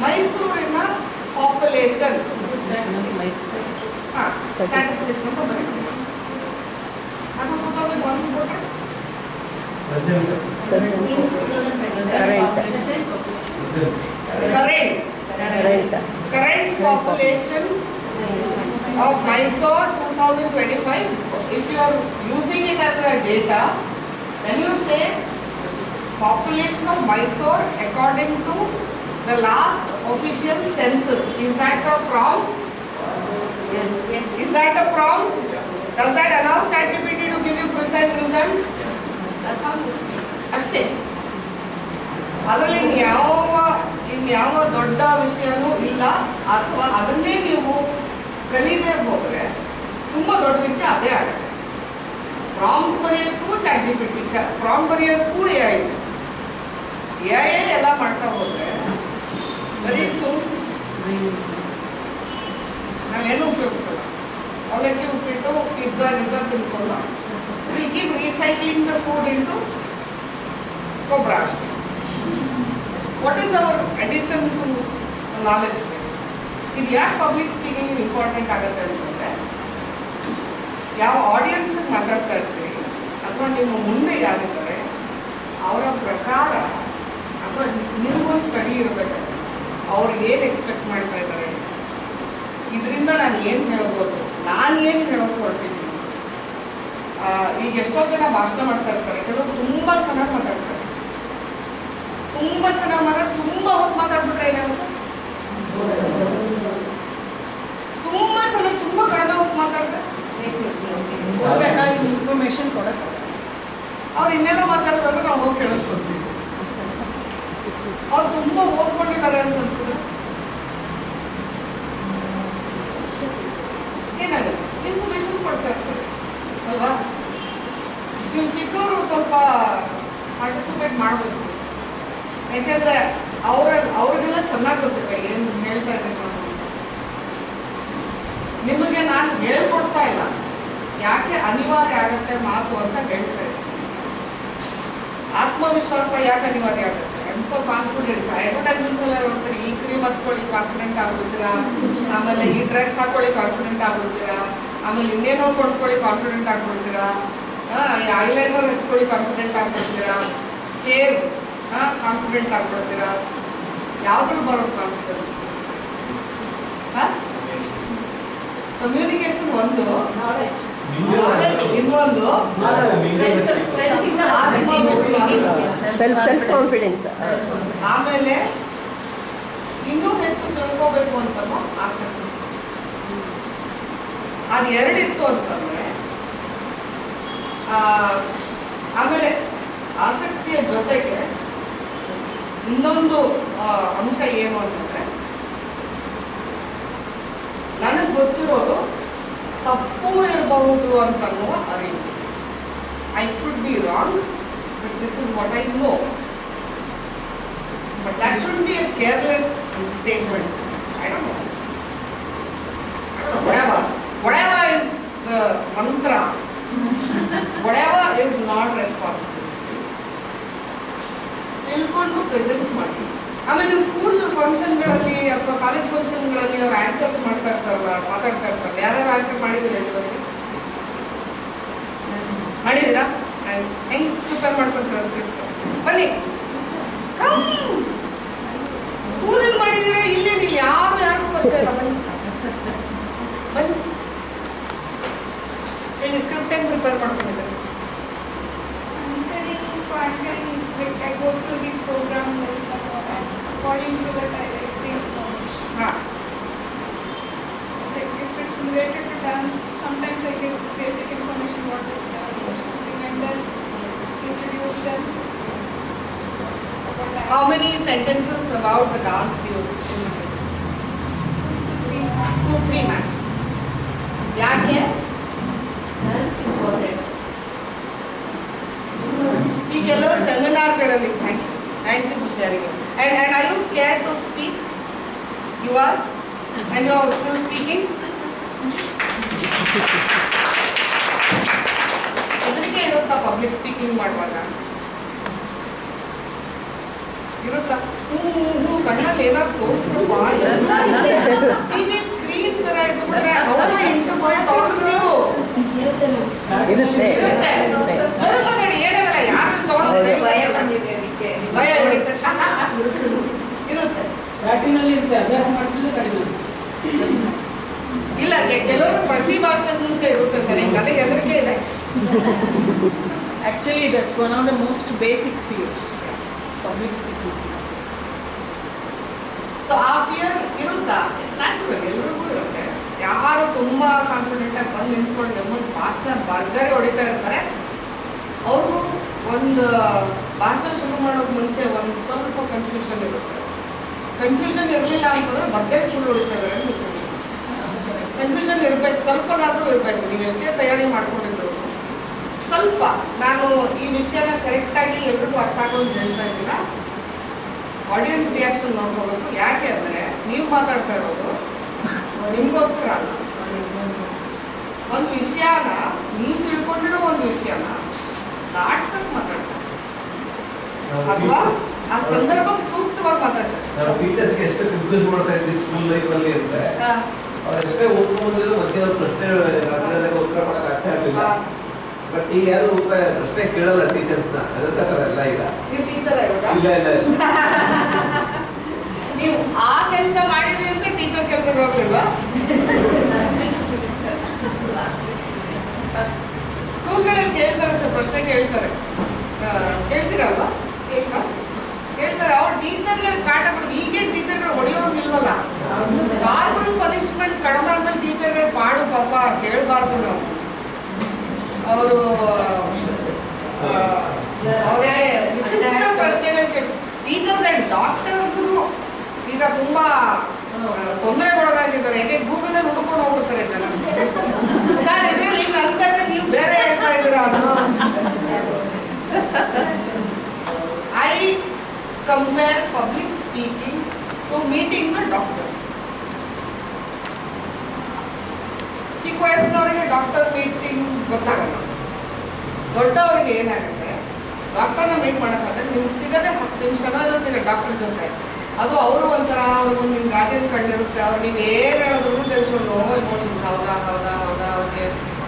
ಮೈಸೂರಿನ ಪಾಪ್ಯುಲೇಷನ್ ಸ್ಟ್ಯಾಟಿಸ್ಟಿಕ್ಸ್ ಅಂತ ಬರೀತೀವಿ. ಅದು 2001 ಕೊಟ್ಟರೆ current population of Mysore 2025. If you are using it as a data, then you say population of Mysore according to the last official census. Is that a prompt? Yes. Is that a prompt? Does that allow ChatGPT to give you precise results? That's how you speak. ಅಷ್ಟೇ. ಅದರಲ್ಲಿ ಇನ್ಯಾವ ದೊಡ್ಡ ವಿಷಯನೂ ಇಲ್ಲ. ಅಥವಾ ಅದನ್ನೇ ನೀವು ಕಲೀದೇ ಹೋದರೆ ತುಂಬ ದೊಡ್ಡ ವಿಷಯ ಅದೇ ಆಗುತ್ತೆ. ಪ್ರಾಂಪ್ಟ್ ಬರೆಯೋಕ್ಕೂ chat G P T, prompt ಬರೆಯೋಕ್ಕೂ AI ಇದೆ. AI ಎಲ್ಲ ಮಾಡ್ತಾ ಹೋದರೆ ಬರೀ ನಾವೇನು ಉಪಯೋಗಿಸಲ್ಲ. ಅವಲಕ್ಕಿ ಉಪ್ಪಿಟ್ಟು ಪಿಜ್ಜಾ ತಿನ್ಕೊಂಡು will keep recycling the food into ಗೊಬ್ಬರ ಅಷ್ಟೇ. What is our addition to knowledge base? ಇದು ಯಾಕೆ ಪಬ್ಲಿಕ್ ಸ್ಪೀಕಿಂಗ್ ಇಂಪಾರ್ಟೆಂಟ್ ಆಗುತ್ತೆ ಅಂತಂದರೆ, ಯಾವ ಆಡಿಯನ್ಸಿಗೆ ಮಾತಾಡ್ತಾ ಇರ್ತೀರಿ ಅಥವಾ ನಿಮ್ಮ ಮುಂದೆ ಯಾರಿದ್ದಾರೆ ಅವರ ಪ್ರಕಾರ, ಅಥವಾ ನಿಮಗೊಂದು ಸ್ಟಡಿ ಇರಬೇಕಾದ್ರೆ ಅವ್ರು ಏನು ಎಕ್ಸ್ಪೆಕ್ಟ್ ಮಾಡ್ತಾ ಇದ್ದಾರೆ, ಇದರಿಂದ ನಾನು ಏನು ಹೇಳ್ಬೋದು, ನಾನು ಏನು ಹೇಳೋಕೆ ಹೊರಟಿದ್ದೀನಿ. ಈಗ ಎಷ್ಟೋ ಜನ ಭಾಷಣ ಮಾಡ್ತಾ ಇರ್ತಾರೆ, ಕೆಲವರು ತುಂಬ ಚೆನ್ನಾಗಿ ಮಾತಾಡ್ತಾರೆ. ತುಂಬ ಹೊತ್ತು ಮಾತಾಡ್ಬಿಟ್ರೆ ಏನಾಗುತ್ತೆ? ತುಂಬ ಚೆನ್ನಾಗಿ ತುಂಬ ಕಡಿಮೆ ಹೊತ್ತು ಮಾತಾಡ್ತಾರೆ. ಇನ್ಫಾರ್ಮೇಶನ್ ಕೊಡಕ್ಕೆ ಅವ್ರು ಇನ್ನೆಲ್ಲ ಮಾತಾಡೋದಾದ್ರೆ ನಾವು ಹೋಗಿ ಕೇಳಿಸ್ಕೊಡ್ತೀವಿ. ಅವ್ರು ತುಂಬ ಓದ್ಕೊಂಡಿದ್ದಾರೆ ಅಂತ ಅನ್ಸಿದ್ರೆ ಏನಾಗುತ್ತೆ? ಇನ್ಫಾರ್ಮೇಶನ್ ಕೊಡ್ತಾ ಇರ್ತಾರೆ ಅಲ್ವಾ? ನೀವು ಚಿಕ್ಕವರು ಸ್ವಲ್ಪ ಪಾರ್ಟಿಸಿಪೇಟ್ ಮಾಡಬೇಕು. ಯಾಕೆಂದರೆ ಅವ್ರಿಗೆಲ್ಲ ಚೆನ್ನಾಗಿ ಗೊತ್ತಿದೆ ಏನು ಹೇಳ್ತಾ ಇದ್ದೀನಿ ನಾನು. ನಿಮಗೆ ನಾನು ಹೇಳ್ಕೊಡ್ತಾ ಇಲ್ಲ, ಯಾಕೆ ಅನಿವಾರ್ಯ ಆಗತ್ತೆ ಮಾತು ಅಂತ ಹೇಳ್ತಾ ಇದ್ದೀನಿ. ಆ ಆತ್ಮವಿಶ್ವಾಸ ಯಾಕೆ ಅನಿವಾರ್ಯ ಆಗುತ್ತೆ? I am so confident. Advertisements ಎಲ್ಲ ನೋಡ್ತೀರಿ, ಈ ಕ್ರೀಮ್ ಹಚ್ಕೊಳ್ಳಿ ಕಾನ್ಫಿಡೆಂಟ್ ಆಗ್ಬಿಡ್ತೀರಾ, ಆಮೇಲೆ ಈ ಡ್ರೆಸ್ ಹಾಕೊಳ್ಳಿ ಕಾನ್ಫಿಡೆಂಟ್ ಆಗ್ಬಿಡ್ತೀರಾ, ಆಮೇಲೆ ಇನ್ನೇನೋ ಕೊಂಡ್ಕೊಳ್ಳಿ ಕಾನ್ಫಿಡೆಂಟ್ ಆಗ್ಬಿಡ್ತೀರಾ, ಈ ಐಲೈನರ್ ಹಚ್ಕೊಳ್ಳಿ ಕಾನ್ಫಿಡೆಂಟ್ ಆಗ್ಬಿಡ್ತೀರಾ, ಶೇವ್ ಕಾನ್ಫಿಡೆಂಟ್ ಆಗ್ಬಿಡ್ತೀರಾ. ಯಾವ್ದ್ರಲ್ಲಿ ಬರೋದು ಕಾನ್ಫಿಡೆನ್ಸ್? ಕಮ್ಯುನಿಕೇಶನ್ ಒಂದು, ನಾಲೆಡ್ಜ್ ಇನ್ನೊಂದು, ಸೆಲ್ಫ್ ಕಾನ್ಫಿಡೆನ್ಸ್. ಆಮೇಲೆ ಇನ್ನೂ ಹೆಚ್ಚು ತಿಳ್ಕೋಬೇಕು ಅಂತನೋ ಆಸಕ್ತಿ. ಅದು ಎರಡಿತ್ತು ಅಂತಂದ್ರೆ ಆಮೇಲೆ ಆಸಕ್ತಿಯ ಜೊತೆಗೆ ಇನ್ನೊಂದು ಅಂಶ ಏನು ಅಂತಂದ್ರೆ ನನಗೆ ಗೊತ್ತಿರೋದು ತಪ್ಪು ಇರಬಹುದು ಅಂತನ್ನುವ ಅರಿವು. I could be wrong, but this is what I know. But that shouldn't be a careless statement. I don't know. Whatever is the mantra, whatever is not responsible. ತಿಳ್ಕೊಂಡು ಪ್ರೆಸೆಂಟ್ ಮಾಡಿ. ಆಮೇಲೆ ನಿಮ್ಮ ಸ್ಕೂಲ್ ಫಂಕ್ಷನ್ಗಳಲ್ಲಿ ಅಥವಾ ಕಾಲೇಜ್ ಫಂಕ್ಷನ್ಗಳಲ್ಲಿ ಅವ್ರು anchors ಮಾಡ್ತಾ ಇರ್ತಾರಲ್ಲ, ಮಾತಾಡ್ತಾ ಇರ್ತಾರಲ್ಲ, ಯಾರ್ಯಾರು ಆ್ಯಂಕರ್ ಮಾಡಿದ್ದೀರಾ ಇಲ್ಲಿವರೆಗೆ? ಮಾಡಿದ್ದೀರಾ? ಹೆಂಗೆ ಪ್ರಿಪೇರ್ ಮಾಡ್ಕೊಳ್ತೀರಾ ಸ್ಕ್ರಿಪ್ಟ್? ಬನ್ನಿ, ಸ್ಕೂಲಲ್ಲಿ ಮಾಡಿದ್ದೀರಾ? ಇಲ್ಲೇ ನೀವು ಯಾರು ಪರಿಚಯ ಇಲ್ಲ, ಬನ್ನಿ ಬನ್ನಿ ಹೇಳಿ, ಸ್ಕ್ರಿಪ್ಟ್ ಹೆಂಗೆ ಪ್ರಿಪೇರ್ ಮಾಡ್ಕೊಂಡಿದ್ದಾರೆ? Like I go through the program list and according to that I write the information. Like if it's related to dance, sometimes I give basic information what is dance or something and then introduce them. How many sentences about the dance do you introduce? 2-3 max. ಯಾಕೆ? Dance important. ಈ ಕೆಲವು ಸೆಮಿನಾರ್ಗಳಲ್ಲಿ thank you for sharing. And are you scared to speak? You are? And you are still speaking? ಹೆದರಿಕೆ ಇರುತ್ತಾ public speaking ಮಾಡುವಾಗ? ಇರುತ್ತಾ? ಹ್ಞೂ ಕಣ್ಣಲ್ಲಿ ಏನಾದ್ರು ತೋರಿಸ್ರಪ್ಪ, ಟಿವಿ ಸ್ಕ್ರೀನ್ ತರ ಇದ್ಬಿಟ್ರೆ ಅವರು ಇಂಟು ನೀವು ಇರುತ್ತೆ. ಜೋರ ಬಂದೇಳಿ ಏನಾಗಲ್ಲ, ಯಾರು ತಗೊಂಡು ಭಯ ಬಂದಿದೆ ಅದಕ್ಕೆ. ಭಯ ಇರುತ್ತೆ. ಸ್ಟಾರ್ಟಿಂಗಲ್ಲಿ ಇರುತ್ತೆ, ಅಭ್ಯಾಸ ಮಾಡ್ತಿದ್ರೆ ಕಡಿಮೆ. ಇಲ್ಲ, ಕೆಲವರು ಪ್ರತಿ ಭಾಷಣದ ಮುಂಚೆ ಇರುತ್ತೆ ಸರ್, ಈಗ ನನಗೆ ಹೆದರಿಕೆ ಇದೆ. Actually, that's one of the most basic fears. Public speaking. So ಆ ಫಿಯರ್ ಇರುತ್ತಾ? ಇಟ್ಸ್ ನ್ಯಾಚುರಲ್, ಎಲ್ರಿಗೂ ಇರುತ್ತೆ. ಯಾರು ತುಂಬಾ ಕಾನ್ಫಿಡೆಂಟ್ ಆಗಿ ಬಂದು ನಿಂತ್ಕೊಂಡು ನಮ್ಮನ್ನು ಭಾಷಣ ಭರ್ಜರಿ ಹೊಡಿತಾ ಇರ್ತಾರೆ, ಅವ್ರಿಗೂ ಒಂದು ಭಾಷಣ ಶುರು ಮಾಡೋಕೆ ಮುಂಚೆ ಒಂದು ಸ್ವಲ್ಪ ಕನ್ಫ್ಯೂಷನ್ ಇರುತ್ತೆ. ಕನ್ಫ್ಯೂಷನ್ ಇರಲಿಲ್ಲ ಅಂತಂದ್ರೆ ಭರ್ಜರಿ ಸುಳ್ಳು ಹೊಡಿತಾ ಇದ್ದಾರೆ ಅಂತ ಗೊತ್ತಿರುತ್ತೆ. ಕನ್ಫ್ಯೂಷನ್ ಇರಬೇಕು, ಸ್ವಲ್ಪನಾದರೂ ಇರಬೇಕು. ನೀವು ಎಷ್ಟೇ ತಯಾರಿ ಮಾಡ್ಕೊಂಡಿದ್ರು ಸ್ವಲ್ಪ, ನಾನು ಈ ವಿಷಯನ ಕರೆಕ್ಟಾಗಿ ಎಲ್ರಿಗೂ ಅರ್ಥ ಆಗೋದು ಹೇಳ್ತಾ ಇದ್ದೀರಾ, ಆಡಿಯನ್ಸ್ ರಿಯಾಕ್ಷನ್ ನೋಡ್ಕೋಬೇಕು. ಯಾಕೆ ಅಂದರೆ ನೀವು ಮಾತಾಡ್ತಾ ಇರೋದು ನಿಮಗೋಸ್ಕರ ಅಲ್ಲ. ಒಂದು ವಿಷಯನ ನೀವು ತಿಳ್ಕೊಂಡಿರೋ ಒಂದು ವಿಷಯನ ದಾಟ್ಸಕ್ಕೆ ಮಾತಾಡ್ತಾರೆ ಅಥವಾ ಆ ಸಂದರ್ಭಕ್ಕೆ ಸೂಕ್ತವಾಗಿ ಮಾತಾಡ್ತಾರೆ. ನಾವು ಟೀಚರ್ಸ್ಗೆ ಎಷ್ಟು ಕನ್ಫ್ಯೂಸ್ ಮಾಡ್ತಾ ಇದ್ವಿ ಸ್ಕೂಲ್ ಲೈಫಲ್ಲಿ ಅಂದ್ರೆ, ಅವರೆಷ್ಟೇ ಓದ್ಕೊಂಡ್ಬಂದಿದ್ರು ಮಧ್ಯೆ ಒಂದು ಪ್ರಶ್ನೆ ಉತ್ತರ ಮಾಡಕ್ಕೆ ಆಗ್ತಾ ಇರಲಿಲ್ಲ. ಬಟ್ ಈಗ ಯಾರು ಪ್ರಶ್ನೆ ಕೇಳಲ್ಲ ಟೀಚರ್ಸ್ನ, ಹೆದರ್ಕತ್ತಾರಲ್ಲ ಈಗ. ನೀವು ಟೀಚರ್ ಆಗೋದಾ? ಇಲ್ಲ ಇಲ್ಲ ನೀವು ಆ ಕೆಲಸ ಮಾಡಿದ್ರಿ ಅಂತ ಟೀಚರ್ ಕೆಲಸಕ್ಕೆ ಹೋಗ್ಲಿಲ್ವಾ? ಸ್ಕೂಲ್ಗಳಲ್ಲಿ ಕೇಳ್ತಾರೆ ಸರ್, ಪ್ರಶ್ನೆ ಕೇಳ್ತಾರೆ, ಕೇಳ್ತೀರಲ್ವಾ? ಕೇಳ್ತಾರೆ. ಅವ್ರು ಟೀಚರ್ಗಳು ಕಾಟ ಬಿಡೋದು. ಈಗೇನು ಟೀಚರ್ಗಳು ಹೊಡೆಯೋಂಗಿಲ್ವಲ್ಲ, ನಾರ್ಮಲ್ ಪನಿಷ್ಮೆಂಟ್ ಕಡಿಮೆ ಆದ್ಮೇಲೆ ಟೀಚರ್ಗಳು ಪಾಡು ಪಾಪ ಕೇಳಬಾರ್ದು ನಾವು. ಅವರು ಅವರೇ ವಿಚಿತ್ರ ಪ್ರಶ್ನೆಗಳು ಕೇಳ್ತಾರೆ. ಟೀಚರ್ಸ್ ಆ್ಯಂಡ್ ಡಾಕ್ಟರ್ಸು ಈಗ ತುಂಬಾ ತೊಂದರೆಗೊಳಗಾಗಿದ್ದಾರೆ. ಯಾಕೆ ಗೂಗಲಲ್ಲಿ ಹುಡುಕೊಂಡು ಹೋಗ್ಬಿಡ್ತಾರೆ ಜನ. ಸರ್ ಇದ್ರಲ್ಲಿ ಹಿಂಗೆ ಅಂತ ಇದ್ರೆ ನೀವು ಬೇರೆ ಹೇಳ್ತಾ ಇದ್ದೀರಾ? I compare public speaking to meeting the doctor. ಚಿಕ್ಕ ವಯಸ್ಸಿನವರಿಗೆ ಡಾಕ್ಟರ್ ಮೀಟಿಂಗ್ ಗೊತ್ತಾಗಲ್ಲ. ದೊಡ್ಡವರಿಗೆ ಏನಾಗುತ್ತೆ, ಡಾಕ್ಟರ್ನ ಮೀಟ್ ಮಾಡೋಕ್ಕಾದ್ರೆ ನಿಮ್ಗೆ ಸಿಗದೆ 10 ನಿಮಿಷನೋ ಎಲ್ಲ ಸಿಗುತ್ತೆ ಡಾಕ್ಟರ್ ಜೊತೆ. ಅದು ಅವರು ಒಂಥರ ಅವ್ರಿಗೊಂದು ನಿಮ್ಗೆ ಗಾಜಿನ ಕಣ್ಣಿರುತ್ತೆ. ಅವ್ರು ನೀವು ಏನು ಹೇಳಿದ್ರು ತಿಳಿಸೋದು ಇಮೋಷನ್ ಹೌದಾ ಹೌದಾ ಹೌದಾ ಅವ್ರಿಗೆ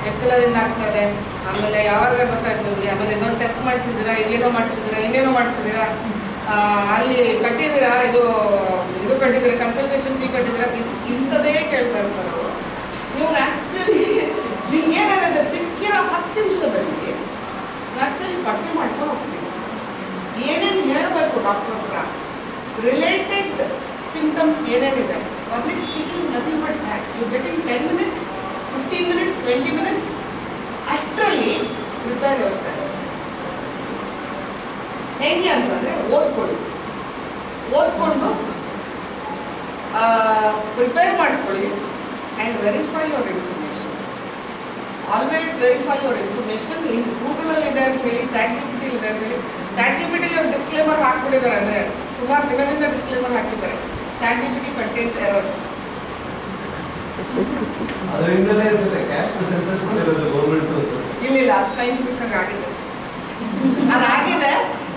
ಎಷ್ಟು ದಿನದಿಂದ ಆಗ್ತದೆ, ಆಮೇಲೆ ಯಾವಾಗ ಗೊತ್ತಾಯ್ತು ನಿಮಗೆ, ಆಮೇಲೆ ಇನ್ನೊಂದು ಟೆಸ್ಟ್ ಮಾಡಿಸಿದ್ದೀರಾ, ಇಲ್ಲೇನೋ ಮಾಡಿಸಿದ್ದೀರಾ, ಇನ್ನೇನೋ ಮಾಡಿಸಿದ್ದೀರಾ, ಅಲ್ಲಿ ಕಟ್ಟಿದ್ದೀರಾ, ಇದು ಕಟ್ಟಿದ್ದೀರಾ, ಕನ್ಸಲ್ಟೇಷನ್ ಫೀ ಕಟ್ಟಿದ್ದೀರಾ, ಇಂಥದೇ ಕೇಳ್ತಾ ಇರ್ತಾರೆ ಅವರು. ನೀವು ಆ್ಯಕ್ಚುಲಿ ನಿಮ್ಗೆ ಏನಾಗುತ್ತೆ ಸಿಕ್ಕಿರೋ 10 ನಿಮಿಷದಲ್ಲಿ ಆ್ಯಕ್ಚುಲಿ ಪಟ್ಟಿ ಮಾಡ್ಕೊಂಡು ಹೋಗ್ತೀವಿ. ಏನೇನು ಹೇಳಬೇಕು ಡಾಕ್ಟರ್ ಹತ್ರ, ರಿಲೇಟೆಡ್ ಸಿಂಟಮ್ಸ್ ಏನೇನಿದೆ. Public speaking nothing but that. You get in 10 minutes, 15 minutes, 20 minutes. ಅಷ್ಟರಲ್ಲಿ ಪ್ರಿಪೇರ್ ಯೋರ್ಸೆಲ್ಫ್. ಹೇಗೆ ಅಂತಂದರೆ ಓದ್ಕೊಂಡು ಪ್ರಿಪೇರ್ ಮಾಡ್ಕೊಳ್ಳಿ and verify your information. Always verify your information. ಗೂಗಲಲ್ಲಿ ಇದೆ ಅಂತ ಹೇಳಿ, ChatGPT ಇದೆ ಅಂತ ಹೇಳಿ, ChatGPT ಅವ್ರು ಡಿಸ್ಕ್ಲೇಮರ್ ಹಾಕ್ಬಿಟ್ಟಿದ್ದಾರೆ. ಅಂದರೆ ಸುಮಾರು ದಿನದಿಂದ ಡಿಸ್ಕ್ಲೇಮರ್ ಹಾಕಿದ್ದಾರೆ, ChatGPT ಕಂಟೇನ್ಸ್ ಎರರ್ಸ್. ಅದರಿಂದಲೇ ಅನ್ಸುತ್ತೆ ಕ್ಯಾಸ್ಟ್ ಸೆನ್ಸಸ್ ಮಾಡಿರೋದು ಗೌರ್ಮೆಂಟ್ ಅನ್ಸುತ್ತೆ. ಇಲ್ಲ ಅದು ಸೈಂಟಿಫಿಕ್ ಆಗಿದೆ, ಅದಾಗಿದೆ.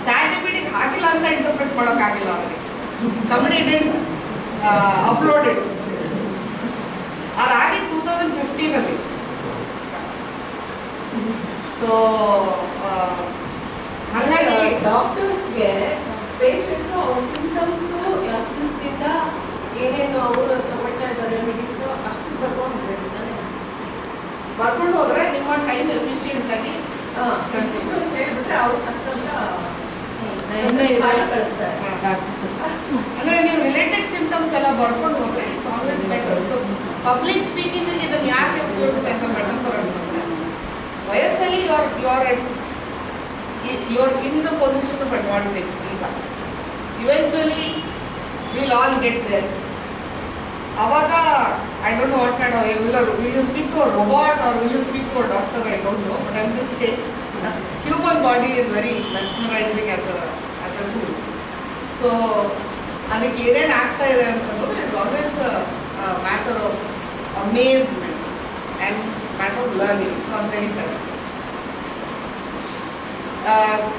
ChatGPT ಹಾಕಿಲ್ಲ ಅಂತ ಇಂಟರ್ಪ್ರಿಟ್ ಮಾಡೋಕ್ಕಾಗಿಲ್ಲ ಅವರಿಗೆ. somebody didn't upload it. ಅದಾಗಿ 2015 ಸೊ ಹಾಗಾಗಿ ಡಾಕ್ಟರ್ಸ್ಗೆ ಪೇಷಂಟ್ಸು ಅವ್ರ ಸಿಂಟಮ್ಸು ಎಷ್ಟು ದಿವಸದಿಂದ ಏನೇನು ಅವರು ತಗೊಳ್ತಾ ಇದ್ದಾರೆ ರೆಮಿಡೀಸು ಅಷ್ಟು ಬರ್ಕೊಂಡು ಹೋದ್ರೆ ನಿಮ್ಮ ಟೈಮ್ ಎಫಿಷಿಯೆಂಟ್ ಆಗಿ ಎಷ್ಟಿಷ್ಟು ಅಂತ ಹೇಳ್ಬಿಟ್ರೆ ಅವ್ರ ತಕ್ಕಂತ ಕಳಿಸ್ತಾರೆ. ಅಂದ್ರೆ ನೀವು ರಿಲೇಟೆಡ್ ಸಿಂಟಮ್ಸ್ ಎಲ್ಲ ಬರ್ಕೊಂಡು ಹೋದ್ರೆ it's always better. So public speaking ಇದನ್ನು ಯಾಕೆ ಉಪಯೋಗಿಸ ಬೆಟರ್ ಫಾರ್ ಅಂತಂದ್ರೆ ವಯಸ್ಸಲ್ಲಿ you're in the position of advantage. ಈಗ eventually we'll all get there. ಅವಾಗ I don't know what kind of will you speak to a robot or will you speak to a doctor, I don't know, but I'm just saying human body is very mesmerizing as a tool. So ಅದಕ್ಕೆ ಏನೇನು ಆಗ್ತಾ ಇದೆ ಅಂತಂದ್ರೆ it's always matter of amazement and matter of learning. So ಅಂತ ಹೇಳ್ತಾರೆ.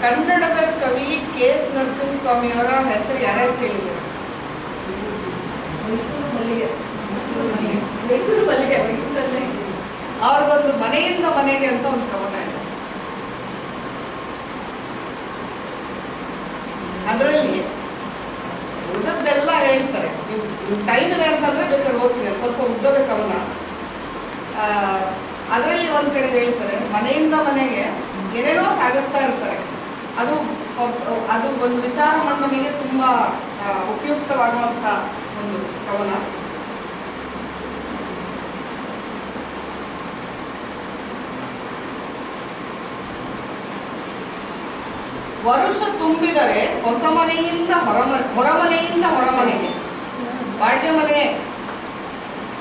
ಕನ್ನಡದ ಕವಿ KS ನರಸಿಂಹಸ್ವಾಮಿಯವರ ಹೆಸರು ಯಾರ್ಯಾರು ಕೇಳಿದ್ದಾರೆ? ಮೈಸೂರಲ್ಲೇ ಅವ್ರಿಗೊಂದು ಮನೆಯಿಂದ ಮನೆಗೆ ಅಂತ ಒಂದು ಕವನ ಇದೆ. ಅದರಲ್ಲಿ ಉದ್ದದ್ದೆಲ್ಲ ಹೇಳ್ತಾರೆ. ನೀವು ಟೈಮ್ ಇದೆ ಅಂತಂದ್ರೆ ಬೇಕಾದ್ರೆ ಓದ್ತೀನಿ, ಸ್ವಲ್ಪ ಉದ್ದದ ಕವನ. ಅದರಲ್ಲಿ ಒಂದು ಕಡೆ ಹೇಳ್ತಾರೆ, ಮನೆಯಿಂದ ಮನೆಗೆ ಏನೇನೋ ಸಾಗಿಸ್ತಾ ಇರ್ತಾರೆ. ಅದು ಒಂದು ವಿಚಾರ ಮಂಡನೆಗೆ ತುಂಬ ಉಪಯುಕ್ತವಾಗುವಂಥ ಒಂದು ಕವನ. ವರುಷ ತುಂಬಿದರೆ ಹೊಸ ಮನೆಯಿಂದ ಹೊರಮನೆಯಿಂದ ಹೊರಮನೆಗೆ ಬಾಡಿಗೆ ಮನೆ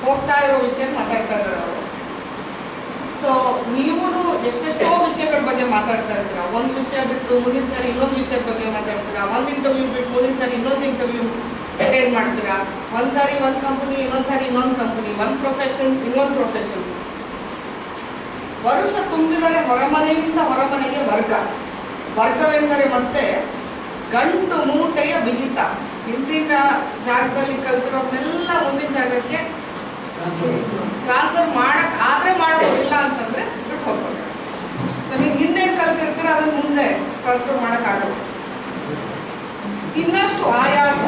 ಹೋಗ್ತಾ ಇರೋ ವಿಷಯ ಮಾತಾಡ್ತಾ ಇದ್ದಾರೆ ಅವರು. ಸೊ ನೀವು ಎಷ್ಟೆಷ್ಟೋ ವಿಷಯಗಳ ಬಗ್ಗೆ ಮಾತಾಡ್ತಾ ಇರ್ತೀರಾ. ಒಂದು ವಿಷಯ ಬಿಟ್ಟು ಮುಂದಿನ ಸಾರಿ ಇನ್ನೊಂದು ವಿಷಯದ ಬಗ್ಗೆ ಮಾತಾಡ್ತೀರಾ. ಒಂದು ಇಂಟರ್ವ್ಯೂ ಬಿಟ್ಟು ಮುಂದಿನ ಸಾರಿ ಇನ್ನೊಂದು ಇಂಟರ್ವ್ಯೂ ಅಟೆಂಡ್ ಮಾಡ್ತೀರಾ. ಒಂದು ಸಾರಿ ಒಂದು ಕಂಪನಿ, ಇನ್ನೊಂದು ಸಾರಿ ಇನ್ನೊಂದು ಕಂಪನಿ, ಒಂದು ಪ್ರೊಫೆಷನ್ ಇನ್ನೊಂದು ಪ್ರೊಫೆಷನ್. ವರುಷ ತುಂಬಿದರೆ ಹೊರಮನೆಯಿಂದ ಹೊರಮನೆಗೆ ವರ್ಗವೆಂದರೆ ಮತ್ತೆ ಗಂಟು ಮೂಟೆಯ ಬಿಗಿತ. ಹಿಂದಿನ ಜಾಗದಲ್ಲಿ ಕಲ್ತಿರೋದನ್ನೆಲ್ಲ ಮುಂದಿನ ಜಾಗಕ್ಕೆ ಟ್ರಾನ್ಸ್ಫರ್ ಆದರೆ ಮಾಡೋದಿಲ್ಲ ಅಂತಂದ್ರೆ ಬಿಟ್ಟು ಹೋಗ್ಬೋದು. ಸೊ ನೀವು ಹಿಂದೇನು ಕಲ್ತಿರ್ತೀರ ಅದನ್ನು ಮುಂದೆ ಟ್ರಾನ್ಸ್ಫರ್ ಮಾಡೋಕ್ಕಾಗಲ್ಲ. ಇನ್ನಷ್ಟು ಆಯಾಸ,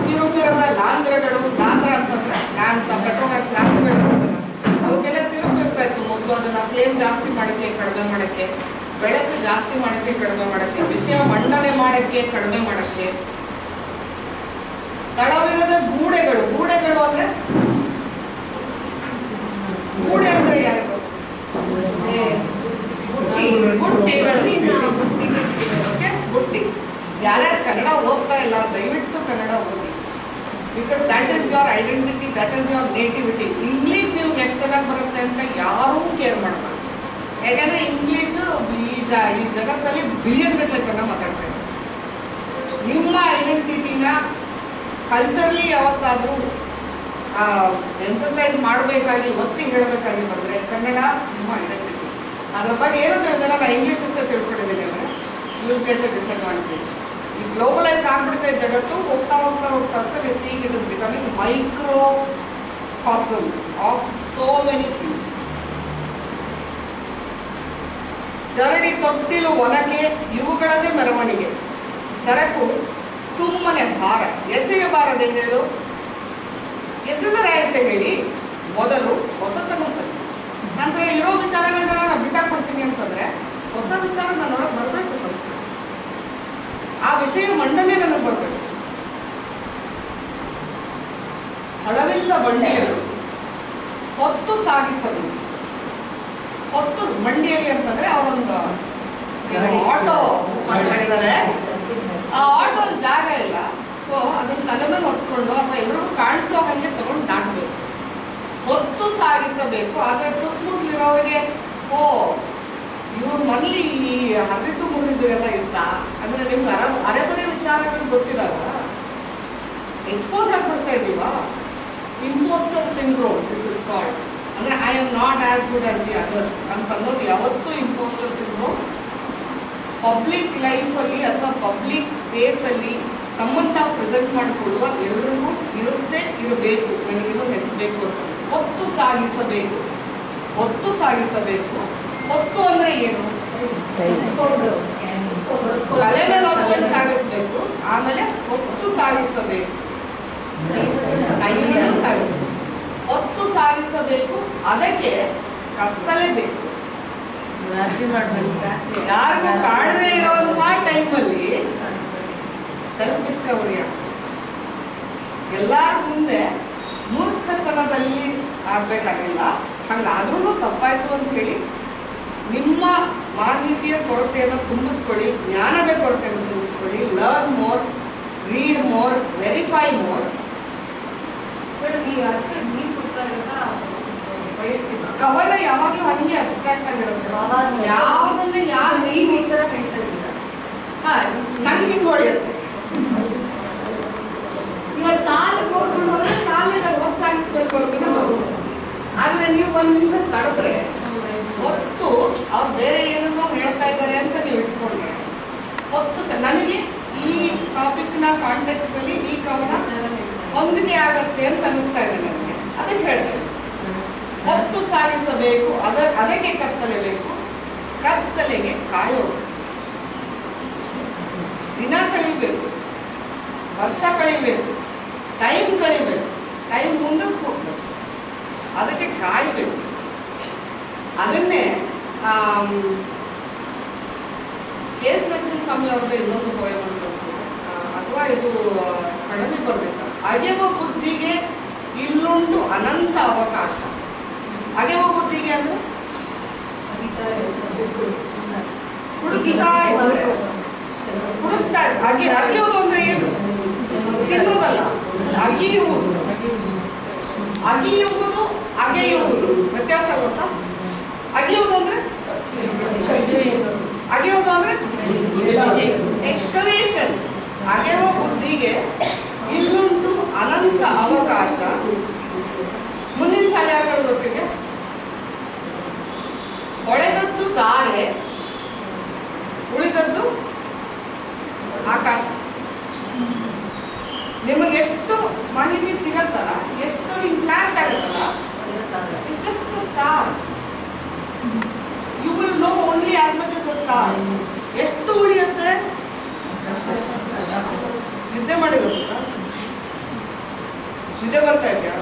ತಿರುಪಿರದ ಲಾಂಧ್ರಗಳು. ಲಾಂಧ್ರ ಅಂತಂದ್ರೆ ಲ್ಯಾಂಪ್ಸ್, ಪೆಟ್ರೋಮ್ಯಾಕ್ಸ್ ಲ್ಯಾಂಪ್ಗಳು ಇರ್ತದೆ, ಅವಕ್ಕೆಲ್ಲ ತಿರುಪಿರ್ತಾ ಇತ್ತು ಮೊದಲು. ಅದನ್ನು ಫ್ಲೇಮ್ ಜಾಸ್ತಿ ಮಾಡೋಕ್ಕೆ, ಕಡಿಮೆ ಮಾಡೋಕ್ಕೆ, ಬೆಳಕು ಜಾಸ್ತಿ ಮಾಡೋಕ್ಕೆ, ಕಡಿಮೆ ಮಾಡೋಕ್ಕೆ, ವಿಷಯ ಮಂಡನೆ ಮಾಡೋಕ್ಕೆ, ಕಡಿಮೆ ಮಾಡೋಕ್ಕೆ. ತಡವಿರದ ಗೂಡೆಗಳು. ಅಂದ್ರೆ ಗೂಡೆ ಅಂದ್ರೆ ಯಾರಿಗೂ ಬುಟ್ಟಿ. ಯಾರ್ಯಾರು ಕನ್ನಡ ಓದ್ತಾ ಇಲ್ಲ ದಯವಿಟ್ಟು ಕನ್ನಡ ಓದಿ. Because that is your identity, that is your nativity. English ನಿಮ್ಗೆ ಎಷ್ಟು ಚೆನ್ನಾಗಿ ಬರುತ್ತೆ ಅಂತ ಯಾರೂ ಕೇರ್ ಮಾಡಬಾರ್ದು. ಯಾಕಂದರೆ ಇಂಗ್ಲೀಷು ಈ ಜಗತ್ತಲ್ಲಿ ಬಿಲಿಯನ್ ಗಟ್ಟಲೆ ಚೆನ್ನಾಗಿ ಮಾತಾಡ್ತಾ ಇದ್ದಾರೆ. ನಿಮ್ಮ ಐಡೆಂಟಿಟಿನ ಕಲ್ಚರ್ಲಿ ಯಾವತ್ತಾದರೂ ಎಂಫಸೈಸ್ ಮಾಡಬೇಕಾಗಿ, ಒತ್ತಿ ಹೇಳಬೇಕಾಗಿ ಬಂದರೆ ಕನ್ನಡ ನಿಮ್ಮ ಐಡೆಂಟಿಟಿ. ಅದ್ರ ಬಗ್ಗೆ ಏನು ತಿಳಿದ್ರೆ ನಾನು ಇಂಗ್ಲೀಷ್ ಅಷ್ಟೇ ತಿಳ್ಕೊಂಡಿದ್ದೀನಿ ಅಂದರೆ ಯು ಗೆಟ್ ಎ ಡಿಸ್ಅಡ್ವಾಂಟೇಜ್. ಈ ಗ್ಲೋಬಲೈಸ್ ಆಗ್ಬಿಡುತ್ತೆ ಜಗತ್ತು, ಹೋಗ್ತಾ ಹೋಗ್ತಾ ಹೋಗ್ತಾ ಹೋಗ್ತಾ seeing it is becoming microcosm of so many things. ಜರಡಿ, ತೊಟ್ಟಿಲು, ಒನಕೆ ಇವುಗಳದೇ ಮೆರವಣಿಗೆ. ಸರಕು ಸುಮ್ಮನೆ ಭಾರ ಎಸೆಯಬಾರದೆ ಹೇಳು, ಎಸೆದರಾಯತ್ತೆ ಹೇಳಿ ಮೊದಲು ಹೊಸತನ್ನು ತಂದು. ನಂತರ ಇರೋ ವಿಚಾರಗಳನ್ನ ನಾನು ಬಿಟ್ಟಾಕ್ಬಿಡ್ತೀನಿ ಅಂತಂದ್ರೆ ಹೊಸ ವಿಚಾರ ನನ್ನೊಳಗೆ ಬರಬೇಕು. ಫಸ್ಟ್ ಆ ವಿಷಯ ಮಂಡನೆ ನನಗೆ ಬರಬೇಕು. ಸ್ಥಳವಿಲ್ಲ ಬಂಡಿಯರು ಹೊತ್ತು ಸಾಗಿಸಲು. ಹೊತ್ತು ಮಂಡಿಯಲ್ಲಿ ಅಂತಂದ್ರೆ ಅವರೊಂದು ಆಟೋ ಮಾಡಿದ್ದಾರೆ, ಆ ಆಟೋ ಜಾಗ ಇಲ್ಲ, ಸೊ ಅದನ್ನ ತಲೆ ಮೇಲೆ ಹೊತ್ಕೊಂಡು ಅಥವಾ ಎಲ್ರಿಗೂ ಕಾಣಿಸೋ ಹಾಗೆ ತಗೊಂಡು ದಾಟಬೇಕು. ಹೊತ್ತು ಸಾಗಿಸಬೇಕು. ಆದ್ರೆ ಸುತ್ತಮುತ್ತಲಿರೋರಿಗೆ ಓ ಇವ್ರ ಮನೇಲಿ ಈ ಹರಿದಿದ್ದು ಮುರಿದಿದ್ದು ಎಲ್ಲ ಇತ್ತಾ ಅಂದ್ರೆ ನಿಮ್ಗೆ ಅರೆಬರೆ ವಿಚಾರಗಳು ಗೊತ್ತಿದಾಗ ಎಕ್ಸ್ಪೋಸ್ ಆಗ್ಬಿಡ್ತಾ ಇದೀವ. Impostor syndrome this is called. ಅಂದ್ರೆ I am not as good as the others ಅಂತ ಅನ್ನೋದು ಯಾವತ್ತೂ ಇಂಪೋಸ್ಟರ್ ಸಿಂಡ್ರೋಮ್. ಪಬ್ಲಿಕ್ ಲೈಫಲ್ಲಿ ಅಥವಾ ಪಬ್ಲಿಕ್ ಸ್ಪೇಸಲ್ಲಿ ತಮ್ಮನ್ನು ತಾವು ಪ್ರೆಸೆಂಟ್ ಮಾಡಿಕೊಳ್ಳುವ ಎಲ್ಲರಿಗೂ ಇರಬೇಕು. ನನಗಿನ್ನೂ ಹೆಚ್ಚಬೇಕು ಅಂತ. ಹೊತ್ತು ಸಾಗಿಸಬೇಕು. ಹೊತ್ತು ಸಾಗಿಸಬೇಕು. ಹೊತ್ತು ಅಂದ್ರೆ ಏನು? ತಲೆ ಮೇಲೆ ಹೊತ್ಕೊಂಡು ಸಾಗಿಸ್ಬೇಕು. ಆಮೇಲೆ ಹೊತ್ತು ಸಾಗಿಸಬೇಕು. ಕೈಯನ್ನು ಸಾಗಿಸಬೇಕು. ಹೊತ್ತು ಸಾಗಿಸಬೇಕು. ಅದಕ್ಕೆ ಕತ್ತಲೆ ಬೇಕು. ಯಾರಿಗೂ ಕಾಣದೇ ಇರುವಂತಹ ಟೈಮಲ್ಲಿ ಸೆಲ್ಫ್ ಡಿಸ್ಕವರಿ ಎಲ್ಲಾರ ಮುಂದೆ ಮೂರ್ಖತನದಲ್ಲಿ ಆಗ್ಬೇಕಾಗಿಲ್ಲ. ಹಂಗಾದ್ರೂ ತಪ್ಪಾಯ್ತು ಅಂತ ಹೇಳಿ ನಿಮ್ಮ ಮಾಹಿತಿಯ ಕೊರತೆಯನ್ನು ತುಂಬಿಸ್ಕೊಳ್ಳಿ, ಜ್ಞಾನದ ಕೊರತೆಯನ್ನು ತುಂಬಿಸ್ಕೊಳ್ಳಿ. Learn more, read more, verify more. ಕವನ ಯಾವಾಗಲೂ ಹಂಗೆ ಅಬ್ಸ್ಟ್ರಾಕ್ಟ್ ಆಗಿರುತ್ತೆ. ಯಾವುದನ್ನ ಯಾರು ನಂಗೆ ಹಿಂಗೆ ಹೊಳೆಯುತ್ತೆ. ಇವತ್ತು ಸಾಲಿಗೆ ಹೋಗ್ಕೊಂಡು ಹೋದ್ರೆ ಸಾಲಿನ ಹೊತ್ತು ಸಾಗಿಸ್ಬೇಕು ಅಂತ. ಆದ್ರೆ ನೀವು ಒಂದು ನಿಮಿಷ ತಡೆದ್ರೆ ಹೊತ್ತು ಅವ್ರು ಬೇರೆ ಏನನ್ನೋ ಹೇಳ್ತಾ ಇದ್ದಾರೆ ಅಂತ ನೀವು ಇಟ್ಕೊಂಡ್ರೆ ಹೊತ್ತು ನನಗೆ ಈ ಟಾಪಿಕ್ನ ಕಾಂಟೆಕ್ಸ್ಟ್ ಅಲ್ಲಿ ಈ ಕವನ ಹೊಂದಿಕೆ ಆಗತ್ತೆ ಅಂತ ಅನಿಸ್ತಾ ಇದೆ ನನಗೆ. ಅದಕ್ಕೆ ಹೇಳ್ತೇನೆ, ಹೊತ್ತು ಸಾಗಿಸಬೇಕು. ಅದಕ್ಕೆ ಕತ್ತಲೆ ಬೇಕು. ಕತ್ತಲೆಗೆ ಕಾಯೋಣ. ದಿನ ಕಳಿಬೇಕು, ವರ್ಷ ಕಳಿಬೇಕು, ಟೈಮ್ ಕಳಿಬೇಕು, ಟೈಮ್ ಮುಂದಕ್ಕೆ ಹೋಗ್ಬೇಕು. ಅದಕ್ಕೆ ಕಾಯಬೇಕು. ಅದನ್ನೇ ಕೆ.ಎಸ್. ನರಸಿಂಹಸ್ವಾಮಿ ಅವ್ರದ್ದು ಇನ್ನೊಂದು ಪೋಯಮ್ ಅಂತ ಅಥವಾ ಇದು ಕಡಲಿ ಬರಬೇಕು. ಅಗೆವ ಬುದ್ಧಿಗೆ ಇಲ್ಲುಂಟು ಅನಂತ ಅವಕಾಶ. ಅಗೆವ ಬುದ್ಧಿಗೆ ಅಂದ್ರೆ ಹುಡುಕ್ತಾ ಅಗಿಯೋದು ಅಂದ್ರೆ ಏನು? ತಿನ್ನೋದಲ್ಲ, ಅಗಿಯುವುದು. ಅಗಿಯುವುದು, ಅಗೆಯುವುದು ವ್ಯತ್ಯಾಸ ಗೊತ್ತಾ? ಅಗಿಯುವುದು ಅಂದ್ರೆ ಎಕ್ಸ್ಕವೇಷನ್. ಅಗೆಯುವ ಬುದ್ಧಿಗೆ ಇಲ್ಲುಂಟು ಅನಂತ ಅವಕಾಶ. ಮುಂದಿನ ಸಾಲ ಯಾರು ಗೊತ್ತಿದೆ? ಹೊಳೆದದ್ದು ಗಾಳಿ, ಉಳಿದದ್ದು ಆಕಾಶ. ನಿಮಗೆ ಎಷ್ಟು ಮಾಹಿತಿ ಸಿಗತ್ತಲ್ಲ, ಎಷ್ಟು ಹಿಂಗೆ ಫ್ಲಾಶ್ ಆಗತ್ತಲ್ಲ, it's just a star. You will know only as much as a star. ಎಷ್ಟು ಉಳಿಯುತ್ತೆ? ನಿದ್ದೆ ಮಾಡಿ ನಿದ್ದೆ ಬರ್ತಾ ಇದೆಯಾ?